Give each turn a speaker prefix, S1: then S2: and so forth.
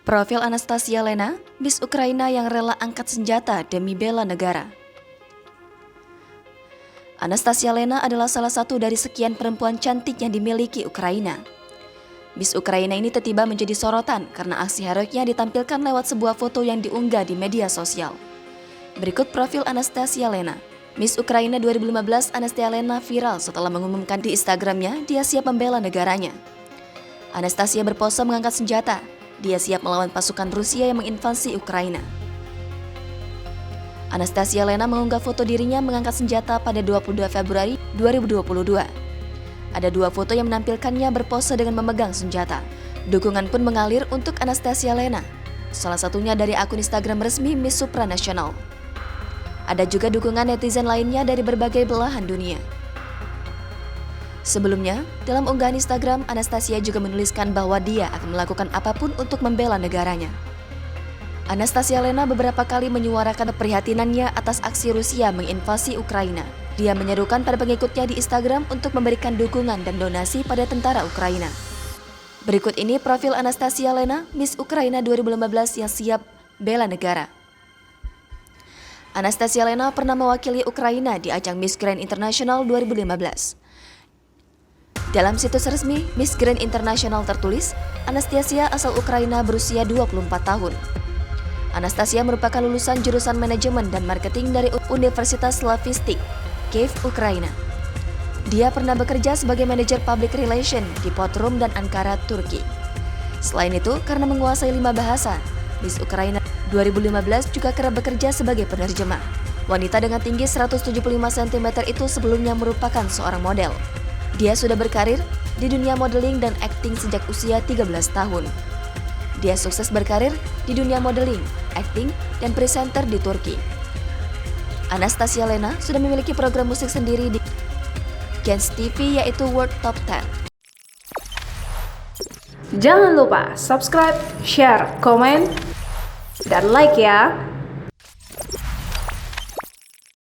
S1: Profil Anastasia Lena, Miss Ukraina yang rela angkat senjata demi bela negara. Anastasia Lena adalah salah satu dari sekian perempuan cantik yang dimiliki Ukraina. Miss Ukraina ini tiba-tiba menjadi sorotan karena aksi heroiknya ditampilkan lewat sebuah foto yang diunggah di media sosial. Berikut profil Anastasia Lena. Miss Ukraina 2015 Anastasia Lena viral setelah mengumumkan di Instagramnya dia siap membela negaranya. Anastasia berpose mengangkat senjata. Dia siap melawan pasukan Rusia yang menginvasi Ukraina. Anastasia Lena mengunggah foto dirinya mengangkat senjata pada 22 Februari 2022. Ada dua foto yang menampilkannya berpose dengan memegang senjata. Dukungan pun mengalir untuk Anastasia Lena. Salah satunya dari akun Instagram resmi Miss Supranational. Ada juga dukungan netizen lainnya dari berbagai belahan dunia. Sebelumnya, dalam unggahan Instagram, Anastasia juga menuliskan bahwa dia akan melakukan apapun untuk membela negaranya. Anastasia Lena beberapa kali menyuarakan keprihatinannya atas aksi Rusia menginvasi Ukraina. Dia menyerukan pada pengikutnya di Instagram untuk memberikan dukungan dan donasi pada tentara Ukraina. Berikut ini profil Anastasia Lena, Miss Ukraina 2015 yang siap bela negara. Anastasia Lena pernah mewakili Ukraina di ajang Miss Grand International 2015. Dalam situs resmi Miss Grand International tertulis, Anastasia asal Ukraina berusia 24 tahun. Anastasia merupakan lulusan jurusan manajemen dan marketing dari Universitas Slavistik, Kiev, Ukraina. Dia pernah bekerja sebagai manajer public relation di Bodrum dan Ankara, Turki. Selain itu, karena menguasai 5 bahasa, Miss Ukraina 2015 juga kerap bekerja sebagai penerjemah. Wanita dengan tinggi 175 cm itu sebelumnya merupakan seorang model. Dia sudah berkarir di dunia modeling dan akting sejak usia 13 tahun. Dia sukses berkarir di dunia modeling, akting, dan presenter di Turki. Anastasia Lena sudah memiliki program musik sendiri di Gens TV yaitu World Top 10.
S2: Jangan lupa subscribe, share, komen, dan like ya!